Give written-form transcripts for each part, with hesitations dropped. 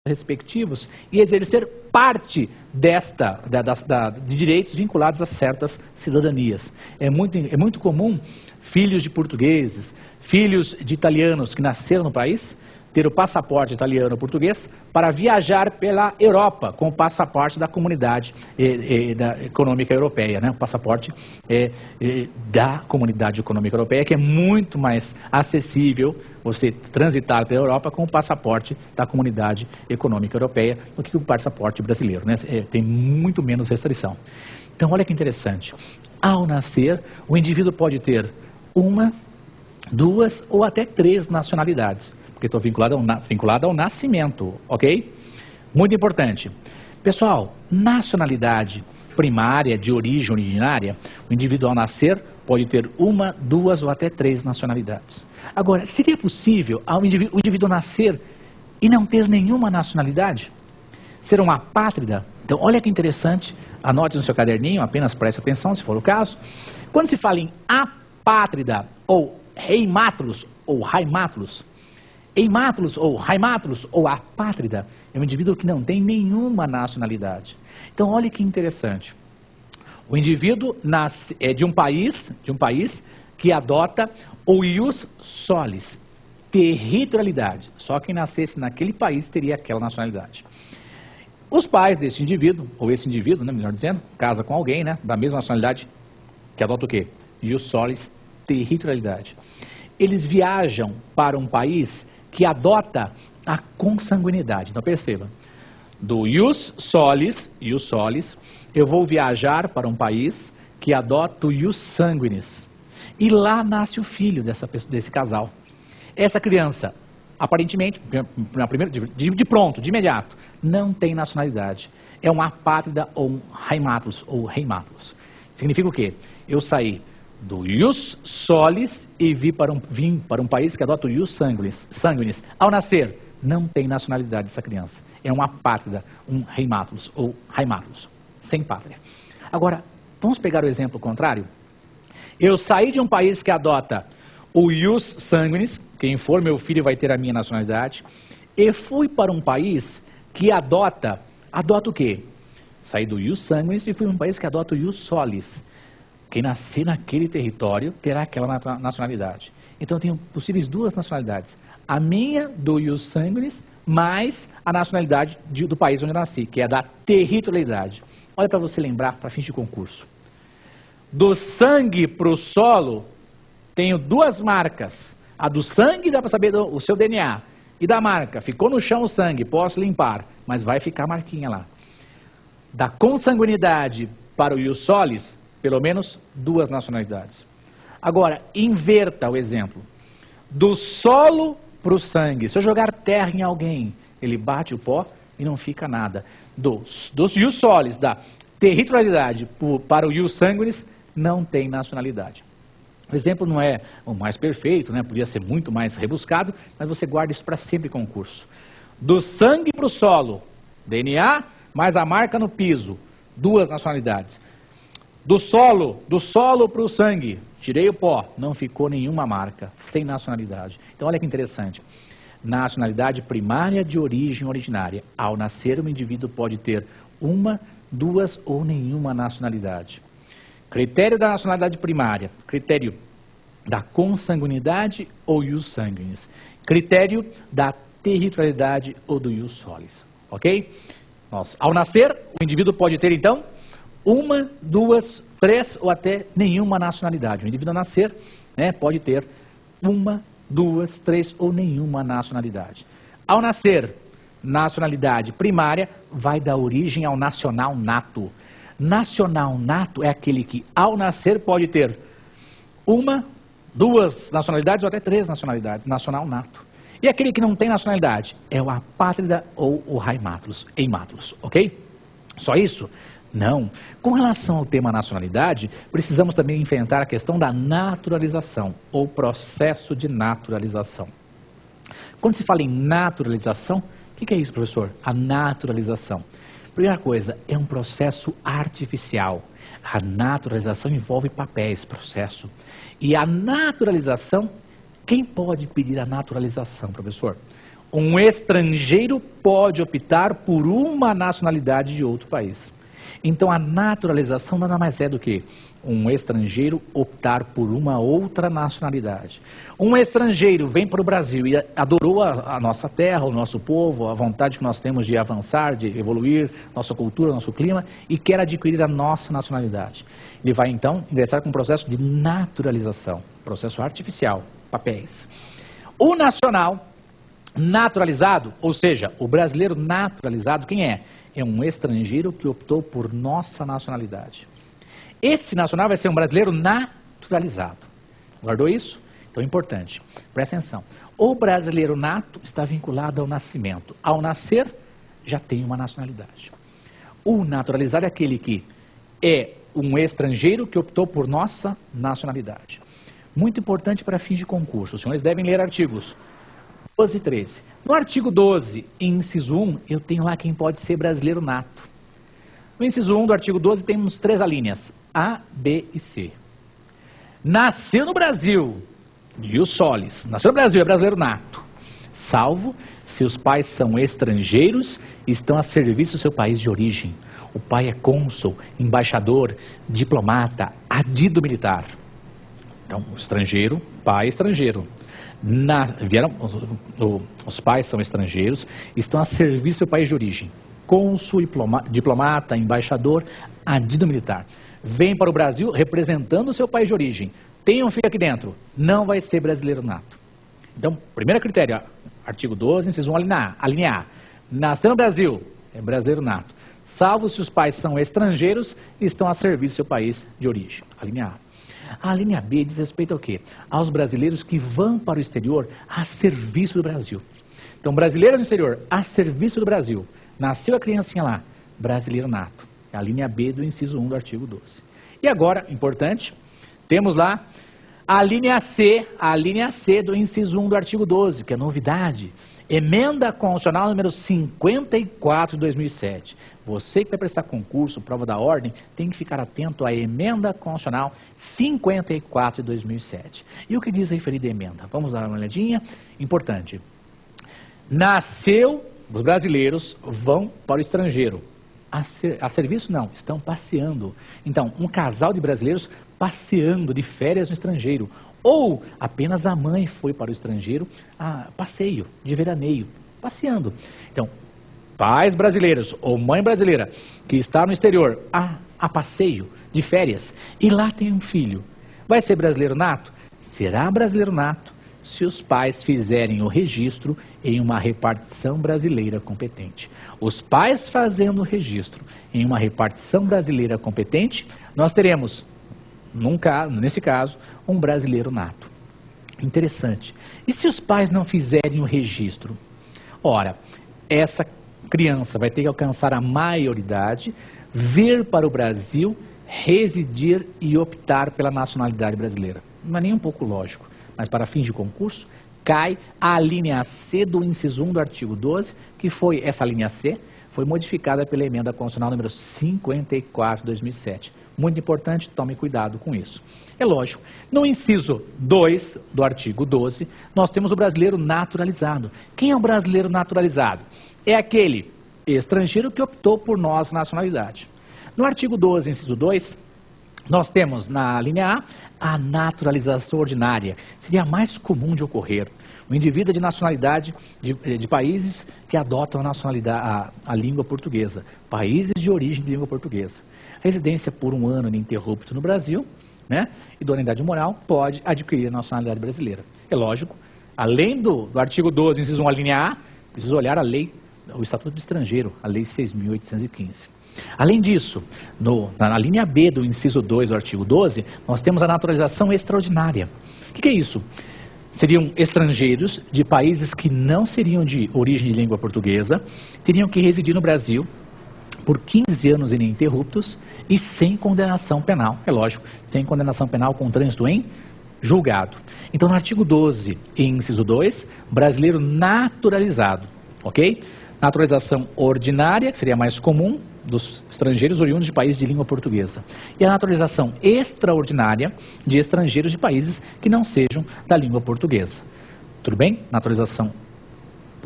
respectivos e exercer parte de direitos vinculados a certas cidadanias. É muito comum filhos de portugueses, filhos de italianos que nasceram no país, ter o passaporte italiano ou português para viajar pela Europa com o passaporte da Comunidade Econômica Europeia, né? O passaporte da Comunidade Econômica Europeia, que é muito mais acessível você transitar pela Europa com o passaporte da Comunidade Econômica Europeia do que o passaporte brasileiro, né? Tem muito menos restrição. Então, olha que interessante. Ao nascer, o indivíduo pode ter uma, duas ou até 3 nacionalidades. Porque estou vinculado ao nascimento, ok? Muito importante. Pessoal, nacionalidade primária, de origem originária, o indivíduo ao nascer pode ter uma, 2 ou até 3 nacionalidades. Agora, seria possível o indivíduo nascer e não ter nenhuma nacionalidade? Ser uma apátrida? Então, olha que interessante, anote no seu caderninho, apenas preste atenção, se for o caso. Quando se fala em apátrida, ou heimátulos, ou raimátulos, heimátulos ou raimátulos ou apátrida é um indivíduo que não tem nenhuma nacionalidade. Então, olha que interessante. O indivíduo é de um país que adota o ius solis, territorialidade. Só quem nascesse naquele país teria aquela nacionalidade. Os pais desse indivíduo, ou esse indivíduo, né, melhor dizendo, casa com alguém, né, da mesma nacionalidade, que adota o quê? Ius solis, territorialidade. Eles viajam para um país que adota a consanguinidade. Então, perceba, do ius solis, eu vou viajar para um país que adota o ius sanguinis. E lá nasce o filho desse casal. Essa criança, aparentemente, de imediato, não tem nacionalidade. É um apátrida ou um raimátulos ou reimátulos. Significa o quê? Eu saí do ius solis e vim para um país que adota o ius sanguinis. Ao nascer, não tem nacionalidade essa criança. É um apátrida, um reimátulos ou raimátulos, sem pátria. Agora, vamos pegar o exemplo contrário? Eu saí de um país que adota o ius sanguinis, quem for meu filho vai ter a minha nacionalidade, e fui para um país que adota o quê? Saí do ius sanguinis e fui para um país que adota o ius solis. Quem nascer naquele território terá aquela nacionalidade. Então eu tenho possíveis 2 nacionalidades. A minha, do ius sanguinis, mais a nacionalidade do país onde eu nasci, que é da territorialidade. Olha para você lembrar, para fins de concurso. Do sangue para o solo, tenho 2 marcas. A do sangue dá para saber o seu DNA. E da marca, ficou no chão o sangue, posso limpar, mas vai ficar a marquinha lá. Da consanguinidade para o ius solis, pelo menos 2 nacionalidades. Agora, inverta o exemplo. Do solo para o sangue. Se eu jogar terra em alguém, ele bate o pó e não fica nada. Dos ius solis, da territorialidade para o ius sanguinis, não tem nacionalidade. O exemplo não é o mais perfeito, né? Podia ser muito mais rebuscado, mas você guarda isso para sempre em concurso. Do sangue para o solo, DNA, mais a marca no piso, 2 nacionalidades. Do solo para o sangue, tirei o pó, não ficou nenhuma marca, sem nacionalidade. Então olha que interessante, nacionalidade primária de origem originária. Ao nascer, um indivíduo pode ter uma, 2 ou nenhuma nacionalidade. Critério da nacionalidade primária, critério da consanguinidade ou ius sanguinis. Critério da territorialidade ou do ius solis, ok? Ao nascer, o indivíduo pode ter então uma, 2, 3 ou até nenhuma nacionalidade. O indivíduo ao nascer, né, pode ter uma, 2, 3 ou nenhuma nacionalidade. Ao nascer, nacionalidade primária vai dar origem ao nacional nato. Nacional nato é aquele que, ao nascer, pode ter uma, 2 nacionalidades ou até 3 nacionalidades. Nacional nato. E aquele que não tem nacionalidade é o apátrida ou o raimátulos, heimátulos, ok? Só isso? Não. Com relação ao tema nacionalidade, precisamos também enfrentar a questão da naturalização, ou processo de naturalização. Quando se fala em naturalização, o que é isso, professor? A naturalização. Primeira coisa, é um processo artificial. A naturalização envolve papéis, processo. E a naturalização, quem pode pedir a naturalização, professor? um estrangeiro pode optar por uma nacionalidade de outro país. Então a naturalização nada mais é do que um estrangeiro optar por uma outra nacionalidade. Um estrangeiro vem para o Brasil e adorou a nossa terra, o nosso povo, a vontade que nós temos de avançar, de evoluir, nossa cultura, nosso clima, e quer adquirir a nossa nacionalidade. Ele vai então ingressar com um processo de naturalização, processo artificial, papéis. O nacional naturalizado, ou seja, o brasileiro naturalizado, quem é? É um estrangeiro que optou por nossa nacionalidade. Esse nacional vai ser um brasileiro naturalizado. Guardou isso? Então é importante. Presta atenção. O brasileiro nato está vinculado ao nascimento. Ao nascer, já tem uma nacionalidade. O naturalizado é aquele que é um estrangeiro que optou por nossa nacionalidade. Muito importante para fins de concurso. Os senhores devem ler artigos 12 e 13. No artigo 12, inciso 1, eu tenho lá quem pode ser brasileiro nato. No inciso 1 do artigo 12 temos 3 alíneas, A, B e C. Nasceu no Brasil, ius solis, nasceu no Brasil, é brasileiro nato, salvo se os pais são estrangeiros e estão a serviço do seu país de origem. O pai é cônsul, embaixador, diplomata, adido militar. Então, estrangeiro, pai estrangeiro. Os pais são estrangeiros, estão a serviço do seu país de origem. Cônsul, diplomata, embaixador, adido militar. Vem para o Brasil representando o seu país de origem. Tem um filho aqui dentro, não vai ser brasileiro nato. Então, primeiro critério, artigo 12, inciso 1, alínea A. Nasceu no Brasil, é brasileiro nato. Salvo se os pais são estrangeiros e estão a serviço do seu país de origem. Alínea A. A linha B diz respeito ao quê? Aos brasileiros que vão para o exterior a serviço do Brasil. Então, brasileiro no exterior a serviço do Brasil. Nasceu a criancinha lá, brasileiro nato. É a linha B do inciso 1 do artigo 12. E agora, importante, temos lá a linha C do inciso 1 do artigo 12, que é novidade. Emenda Constitucional número 54 de 2007. Você que vai prestar concurso, prova da ordem, tem que ficar atento à Emenda Constitucional 54 de 2007. E o que diz a referida emenda? Vamos dar uma olhadinha. Importante. Nasceu, os brasileiros vão para o estrangeiro. A serviço não, estão passeando. Então, um casal de brasileiros passeando de férias no estrangeiro. Ou apenas a mãe foi para o estrangeiro a passeio, de veraneio, passeando. Então, pais brasileiros ou mãe brasileira que está no exterior a passeio, de férias, e lá tem um filho. Vai ser brasileiro nato? Será brasileiro nato se os pais fizerem o registro em uma repartição brasileira competente. Os pais fazendo o registro em uma repartição brasileira competente, nós teremos, nesse caso, um brasileiro nato. Interessante. E se os pais não fizerem o registro? Ora, essa criança vai ter que alcançar a maioridade, vir para o Brasil, residir e optar pela nacionalidade brasileira. Não é nem um pouco lógico, mas para fins de concurso, cai a linha C do inciso 1 do artigo 12, que foi, essa linha C, foi modificada pela Emenda Constitucional número 54 de 2007. Muito importante, tome cuidado com isso. É lógico, no inciso 2 do artigo 12, nós temos o brasileiro naturalizado. Quem é o brasileiro naturalizado? É aquele estrangeiro que optou por nossa nacionalidade. No artigo 12, inciso 2, nós temos na linha A naturalização ordinária. Seria a mais comum de ocorrer. O indivíduo é de nacionalidade de países que adotam a nacionalidade, a língua portuguesa. Países de origem de língua portuguesa. Residência por 1 ano ininterrupto no Brasil, né? Idoneidade moral, pode adquirir a nacionalidade brasileira. É lógico, além do artigo 12, inciso 1, a linha A, precisa olhar a lei, o Estatuto do Estrangeiro, a lei 6.815. Além disso, na linha B do inciso 2 do artigo 12, nós temos a naturalização extraordinária. O que é isso? Seriam estrangeiros de países que não seriam de origem de língua portuguesa, teriam que residir no Brasil por 15 anos ininterruptos e sem condenação penal. É lógico, sem condenação penal com trânsito em julgado. Então, no artigo 12, inciso 2, brasileiro naturalizado, ok? Naturalização ordinária, que seria mais comum, dos estrangeiros oriundos de países de língua portuguesa. E a naturalização extraordinária de estrangeiros de países que não sejam da língua portuguesa. Tudo bem? Naturalização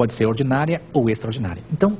pode ser ordinária ou extraordinária. Então,